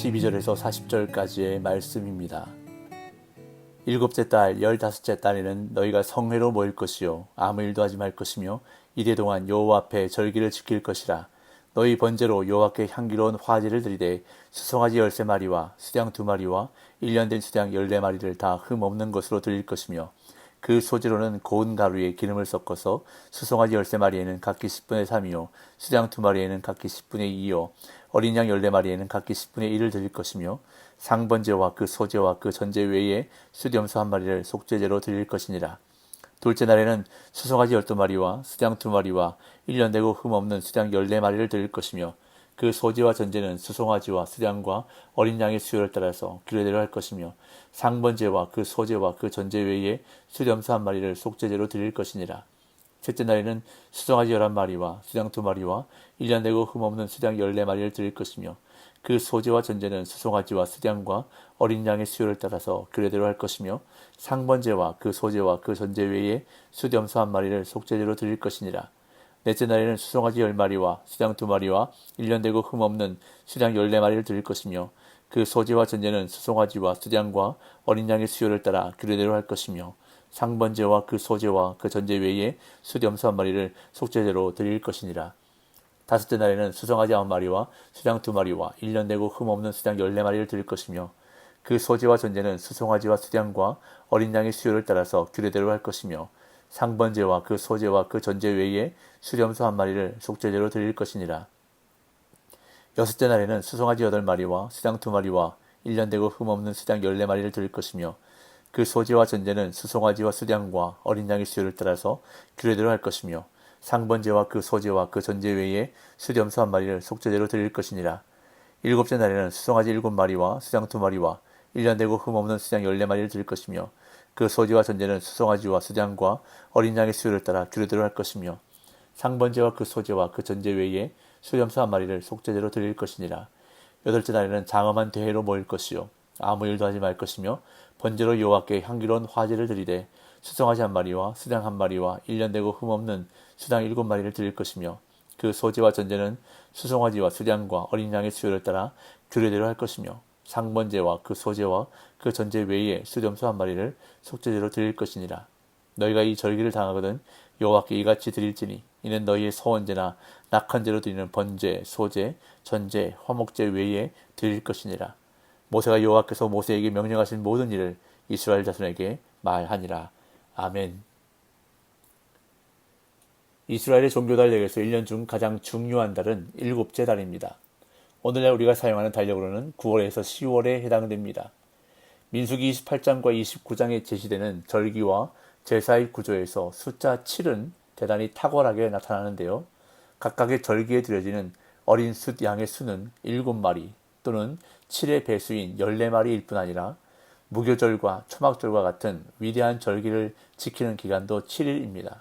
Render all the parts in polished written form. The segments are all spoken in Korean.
12절에서 40절까지의 말씀입니다. 일곱째 달, 15째 달에는 너희가 성회로 모일 것이요 아무 일도 하지 말 것이며 이래 동안 여호와 앞에 절기를 지킬 것이라. 너희 번제로 여호와께 향기로운 화제를 드리되 수송아지 13마리와 수양 2마리와 1년 된 수양 14마리를 다 흠없는 것으로 드릴 것이며 그 소재로는 고운 가루에 기름을 섞어서 수송아지 13마리에는 각기 10분의 3이요 수양 2마리에는 각기 10분의 2요 어린 양 14마리에는 각기 10분의 1을 드릴 것이며 상번제와 그 소제와 그 전제 외에 수염소 1마리를 속죄제로 드릴 것이니라. 둘째 날에는 수송아지 12마리와 수양 2마리와 1년 되고 흠없는 수양 14마리를 드릴 것이며 그 소제와 전제는 수송아지와 수양과 어린 양의 수요를 따라서 규례대로 할 것이며 상번제와 그 소제와 그 전제 외에 수염소 1마리를 속죄제로 드릴 것이니라. 셋째 날에는 수송아지 11마리와 수양 2마리와 1년 되고 흠없는 수양 14마리를 드릴 것이며 그 소제와 전제는 수송아지와 수양과 어린 양의 수요를 따라서 규례대로 할 것이며 상번제와 그 소제와 그 전제 외에 수염소 1마리를 속죄제로 드릴 것이니라. 넷째 날에는 수송아지 10마리와 수양 2마리와 1년 되고 흠없는 수양 14마리를 드릴 것이며 그 소제와 전제는 수송아지와 수양과 어린 양의 수요를 따라 규례대로 할 것이며 상번제와 그 소제와 그 전제 외에 수염소 1마리를 속죄제로 드릴 것이니라. 다섯째 날에는 수송아지 9마리와 수양 2마리와 1년 되고 흠없는 수양 14마리를 드릴 것이며 그 소제와 전제는 수송아지와 수양과 어린 양의 수요를 따라서 규례대로 할 것이며 상번제와 그 소제와 그 전제 외에 수염소 1마리를 속죄제로 드릴 것이니라. 여섯째 날에는 수송아지 8마리와 수양 2마리와 1년 되고 흠없는 수양 14마리를 드릴 것이며 그 소제와 전제는 수송아지와 수양과 어린 양의 수요를 따라서 규례대로 할 것이며 상번제와 그 소제와 그 전제 외에 수염소 1마리를 속죄제로 드릴 것이니라. 일곱째 날에는 수송아지 7마리와 수양 2마리와 1년 되고 흠없는 수양 14마리를 드릴 것이며 그 소제와 전제는 수송아지와 수양과 어린 양의 수요를 따라 규례대로 할 것이며 상번제와 그 소제와 그 전제 외에 수염소 1마리를 속죄제로 드릴 것이니라. 여덟째 날에는 장엄한 대회로 모일 것이요 아무 일도 하지 말 것이며 번제로 여호와께 향기로운 화제를 드리되 수송아지 1마리와 수양 1마리와 1년 되고 흠없는 수양 7마리를 드릴 것이며 그 소제와 전제는 수송아지와 수양과 어린 양의 수요를 따라 규례대로 할 것이며 상번제와 그 소제와 그 전제 외에 수염소 1마리를 속죄제로 드릴 것이니라. 너희가 이 절기를 당하거든 여호와께 이같이 드릴지니 이는 너희의 소원제나 낙헌제로 드리는 번제, 소제, 전제, 화목제 외에 드릴 것이니라. 모세가 여호와께서 모세에게 명령하신 모든 일을 이스라엘 자손에게 말하니라. 아멘. 이스라엘의 종교달 내에서 1년 중 가장 중요한 달은 일곱째 달입니다. 오늘날 우리가 사용하는 달력으로는 9월에서 10월에 해당됩니다. 민수기 28장과 29장에 제시되는 절기와 제사의 구조에서 숫자 7은 대단히 탁월하게 나타나는데요. 각각의 절기에 드려지는 어린 숫 양의 수는 7마리 또는 7의 배수인 14마리일 뿐 아니라 무교절과 초막절과 같은 위대한 절기를 지키는 기간도 7일입니다.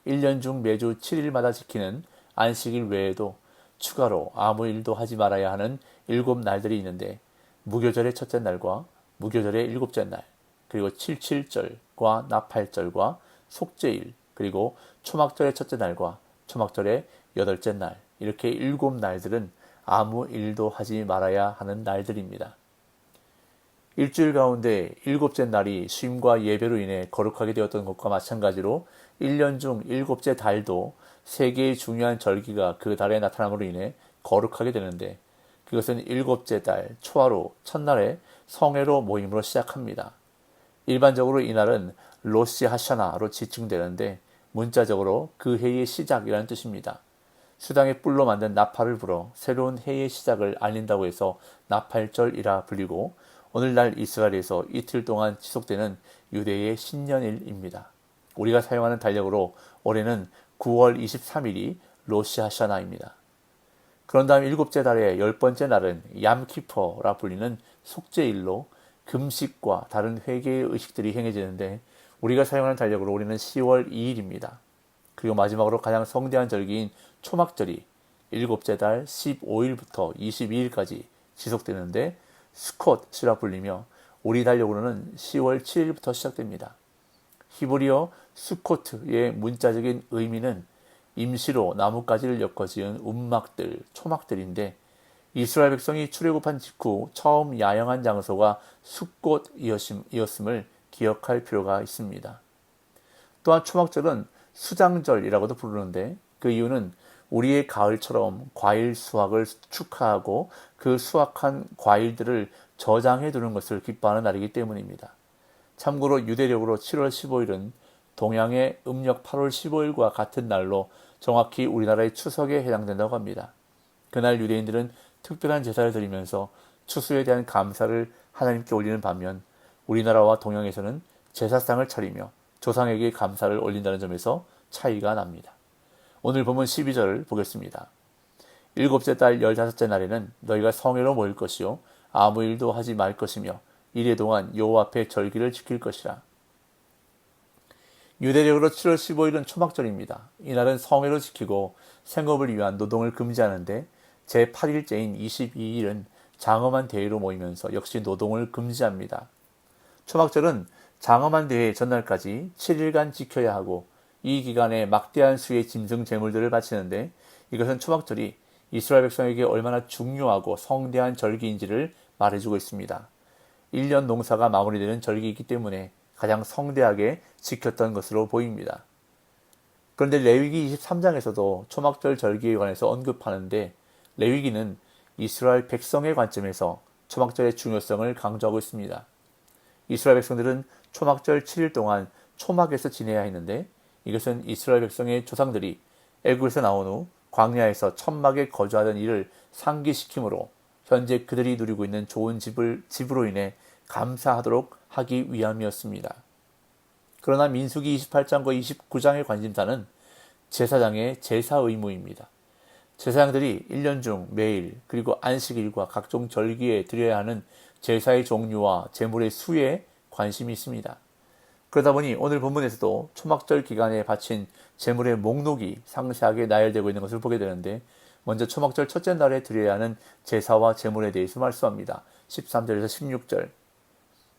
1년 중 매주 7일마다 지키는 안식일 외에도 추가로 아무 일도 하지 말아야 하는 7날들이 있는데 무교절의 첫째 날과 무교절의 일곱째 날, 그리고 77절과 나팔절과 속죄일, 그리고 초막절의 첫째 날과 초막절의 여덟째 날, 이렇게 7날들은 아무 일도 하지 말아야 하는 날들입니다. 일주일 가운데 일곱째 날이 쉼과 예배로 인해 거룩하게 되었던 것과 마찬가지로 1년 중 일곱째 달도 세 개의 중요한 절기가 그 달에 나타남으로 인해 거룩하게 되는데 그것은 일곱째 달 초하루 첫날에 성회로 모임으로 시작합니다. 일반적으로 이날은 로시 하샤나로 지칭되는데 문자적으로 그 해의 시작이라는 뜻입니다. 수당의 뿔로 만든 나팔을 불어 새로운 해의 시작을 알린다고 해서 나팔절이라 불리고 오늘날 이스라엘에서 이틀 동안 지속되는 유대의 신년일입니다. 우리가 사용하는 달력으로 올해는 9월 23일이 로시 하샤나입니다. 그런 다음 일곱째 달의 10번째 날은 얌키퍼라 불리는 속죄일로 금식과 다른 회개의 의식들이 행해지는데 우리가 사용하는 달력으로 올해는 10월 2일입니다. 그리고 마지막으로 가장 성대한 절기인 초막절이 일곱째 달 15일부터 22일까지 지속되는데 스콧이라 불리며 우리 달력으로는 10월 7일부터 시작됩니다. 히브리어 스코트의 문자적인 의미는 임시로 나뭇가지를 엮어 지은 움막들, 초막들인데 이스라엘 백성이 출애굽한 직후 처음 야영한 장소가 숲꽃이었음을 기억할 필요가 있습니다. 또한 초막절은 수장절이라고도 부르는데 그 이유는 우리의 가을처럼 과일 수확을 축하하고 그 수확한 과일들을 저장해 두는 것을 기뻐하는 날이기 때문입니다. 참고로 유대력으로 7월 15일은 동양의 음력 8월 15일과 같은 날로 정확히 우리나라의 추석에 해당된다고 합니다. 그날 유대인들은 특별한 제사를 드리면서 추수에 대한 감사를 하나님께 올리는 반면 우리나라와 동양에서는 제사상을 차리며 조상에게 감사를 올린다는 점에서 차이가 납니다. 오늘 본문 12절을 보겠습니다. 일곱째 달 15째 날에는 너희가 성회로 모일 것이요 아무 일도 하지 말 것이며 이래 동안 여호와 앞에 절기를 지킬 것이라. 유대력으로 7월 15일은 초막절입니다. 이날은 성회로 지키고 생업을 위한 노동을 금지하는데 제8일째인 22일은 장엄한 대회로 모이면서 역시 노동을 금지합니다. 초막절은 장엄한 대회 전날까지 7일간 지켜야 하고 이 기간에 막대한 수의 짐승 제물들을 바치는데 이것은 초막절이 이스라엘 백성에게 얼마나 중요하고 성대한 절기인지를 말해주고 있습니다. 1년 농사가 마무리되는 절기이기 때문에 가장 성대하게 지켰던 것으로 보입니다. 그런데 레위기 23장에서도 초막절 절기에 관해서 언급하는데 레위기는 이스라엘 백성의 관점에서 초막절의 중요성을 강조하고 있습니다. 이스라엘 백성들은 초막절 7일 동안 초막에서 지내야 했는데 이것은 이스라엘 백성의 조상들이 애굽에서 나온 후 광야에서 천막에 거주하던 일을 상기시키므로 현재 그들이 누리고 있는 좋은 집으로 인해 감사하도록 하기 위함이었습니다. 그러나 민수기 28장과 29장의 관심사는 제사장의 제사 의무입니다. 제사장들이 1년 중 매일 그리고 안식일과 각종 절기에 드려야 하는 제사의 종류와 제물의 수에 관심이 있습니다. 그러다 보니 오늘 본문에서도 초막절 기간에 바친 제물의 목록이 상세하게 나열되고 있는 것을 보게 되는데 먼저 초막절 첫째 날에 드려야 하는 제사와 제물에 대해서 말씀합니다. 13절에서 16절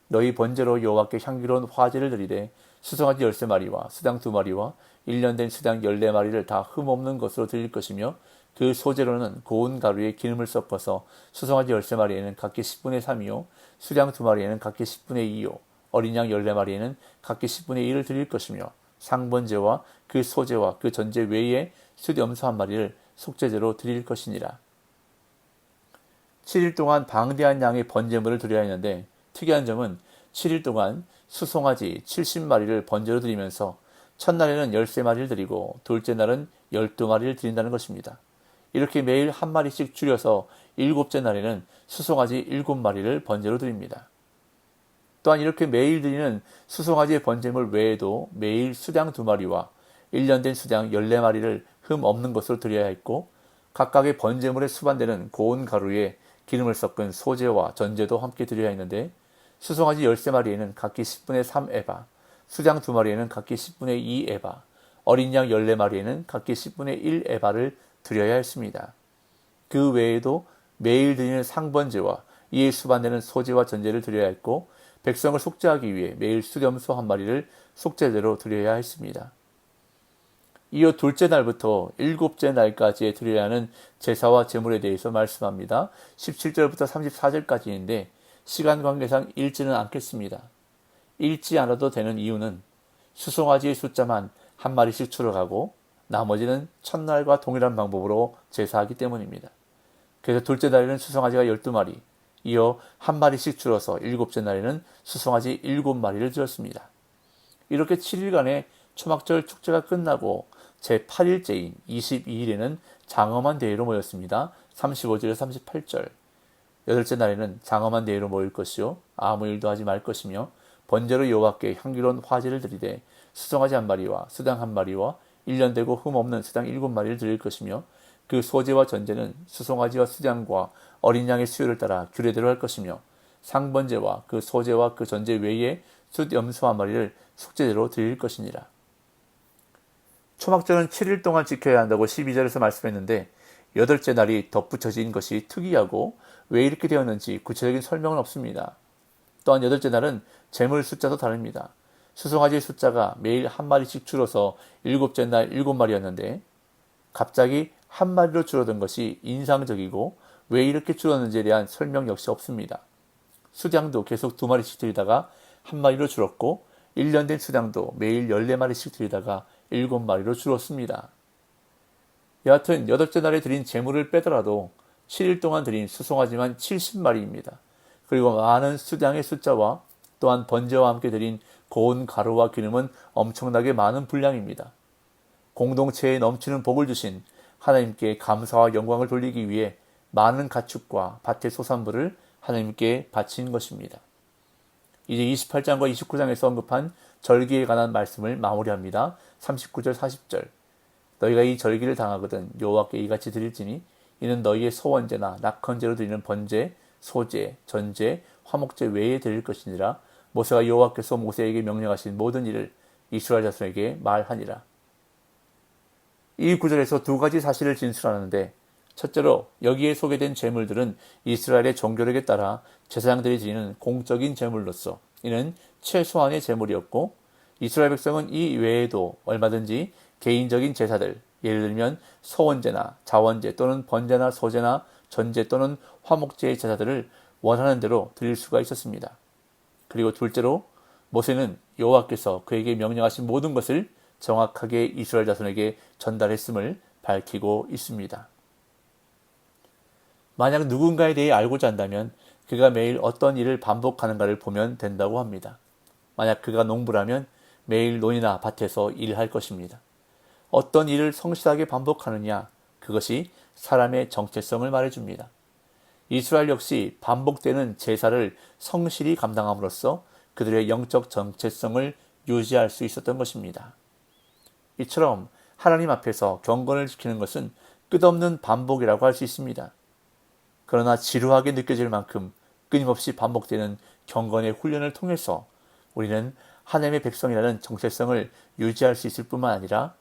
너희 번제로 여호와께 향기로운 화제를 드리되 수송아지 13마리와 수당 2마리와 1년 된 수당 14마리를 다 흠없는 것으로 드릴 것이며 그 소재로는 고운 가루에 기름을 섞어서 수송아지 13마리에는 각기 10분의 3이요 수당 2마리에는 각기 10분의 2요 어린 양 14마리에는 각기 10분의 1을 드릴 것이며 상번제와 그 소제와 그 전제 외에 숫염소 1마리를 속죄제로 드릴 것이니라. 7일 동안 방대한 양의 번제물을 드려야 했는데 특이한 점은 7일 동안 수송아지 70마리를 번제로 드리면서 첫날에는 13마리를 드리고 둘째 날은 12마리를 드린다는 것입니다. 이렇게 매일 한 마리씩 줄여서 일곱째 날에는 수송아지 7마리를 번제로 드립니다. 또한 이렇게 매일 드리는 수송아지의 번제물 외에도 매일 수당 2마리와 1년 된 수당 14마리를 흠 없는 것으로 드려야 했고 각각의 번제물에 수반되는 고운 가루에 기름을 섞은 소제와 전제도 함께 드려야 했는데 수송아지 13마리에는 각기 10분의 3에바, 수장 2마리에는 각기 10분의 2에바, 어린 양 14마리에는 각기 10분의 1에바를 드려야 했습니다. 그 외에도 매일 드리는 상번제와 이에 수반되는 소제와 전제를 드려야 했고 백성을 속죄하기 위해 매일 수염소 1마리를 속죄제로 드려야 했습니다. 이어 둘째 날부터 일곱째 날까지에 드려야 하는 제사와 제물에 대해서 말씀합니다. 17절부터 34절까지인데 시간 관계상 읽지는 않겠습니다. 읽지 않아도 되는 이유는 수송아지의 숫자만 한 마리씩 추려가고 나머지는 첫날과 동일한 방법으로 제사하기 때문입니다. 그래서 둘째 날에는 수송아지가 12마리, 이어 한 마리씩 줄어서 일곱째 날에는 수송아지 7마리를 드렸습니다. 이렇게 7일간의 초막절 축제가 끝나고 제8일째인 22일에는 장엄한 대회로 모였습니다. 35절에서 38절 여덟째 날에는 장엄한 대회로 모일 것이요 아무 일도 하지 말 것이며 번제로 여호와께 향기로운 화제를 드리되 수송아지 1마리와 수당 1마리와 1년 되고 흠없는 수당 7마리를 드릴 것이며 그 소제와 전제는 수송아지와 수장과 어린 양의 수요를 따라 규례대로 할 것이며 상번제와 그 소제와 그 전제 외에 숫염소 1마리를 속죄제로 드릴 것이니라. 초막절은 7일 동안 지켜야 한다고 12절에서 말씀했는데 여덟째 날이 덧붙여진 것이 특이하고 왜 이렇게 되었는지 구체적인 설명은 없습니다. 또한 여덟째 날은 제물 숫자도 다릅니다. 수송아지 숫자가 매일 한 마리씩 줄어서 일곱째 날 7마리였는데 갑자기 한 마리로 줄어든 것이 인상적이고 왜 이렇게 줄었는지에 대한 설명 역시 없습니다. 수량도 계속 2마리씩 드리다가 1마리로 줄었고 1년 된 수량도 매일 14마리씩 드리다가 7마리로 줄었습니다. 여하튼 8째 날에 드린 제물을 빼더라도 7일 동안 드린 수송아지만 70마리입니다. 그리고 많은 수량의 숫자와 또한 번제와 함께 드린 고운 가루와 기름은 엄청나게 많은 분량입니다. 공동체에 넘치는 복을 주신 하나님께 감사와 영광을 돌리기 위해 많은 가축과 밭의 소산물을 하나님께 바친 것입니다. 이제 28장과 29장에서 언급한 절기에 관한 말씀을 마무리합니다. 39절 40절 너희가 이 절기를 당하거든 여호와께 이같이 드릴지니 이는 너희의 소원제나 낙헌제로 드리는 번제, 소제, 전제, 화목제 외에 드릴 것이니라. 모세가 여호와께서 모세에게 명령하신 모든 일을 이스라엘 자손에게 말하니라. 이 구절에서 2가지 사실을 진술하는데 첫째로 여기에 소개된 제물들은 이스라엘의 종교력에 따라 제사장들이 드리는 공적인 제물로서 이는 최소한의 제물이었고 이스라엘 백성은 이 외에도 얼마든지 개인적인 제사들 예를 들면 소원제나 자원제 또는 번제나 소제나 전제 또는 화목제의 제사들을 원하는 대로 드릴 수가 있었습니다. 그리고 둘째로 모세는 여호와께서 그에게 명령하신 모든 것을 정확하게 이스라엘 자손에게 전달했음을 밝히고 있습니다. 만약 누군가에 대해 알고자 한다면 그가 매일 어떤 일을 반복하는가를 보면 된다고 합니다. 만약 그가 농부라면 매일 논이나 밭에서 일할 것입니다. 어떤 일을 성실하게 반복하느냐, 그것이 사람의 정체성을 말해줍니다. 이스라엘 역시 반복되는 제사를 성실히 감당함으로써 그들의 영적 정체성을 유지할 수 있었던 것입니다. 이처럼 하나님 앞에서 경건을 지키는 것은 끝없는 반복이라고 할 수 있습니다. 그러나 지루하게 느껴질 만큼 끊임없이 반복되는 경건의 훈련을 통해서 우리는 하나님의 백성이라는 정체성을 유지할 수 있을 뿐만 아니라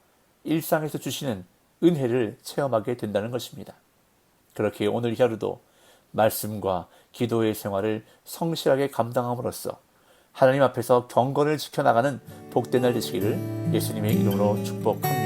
일상에서 주시는 은혜를 체험하게 된다는 것입니다. 그렇게 오늘 하루도 말씀과 기도의 생활을 성실하게 감당함으로써 하나님 앞에서 경건을 지켜나가는 복된 날 되시기를 예수님의 이름으로 축복합니다.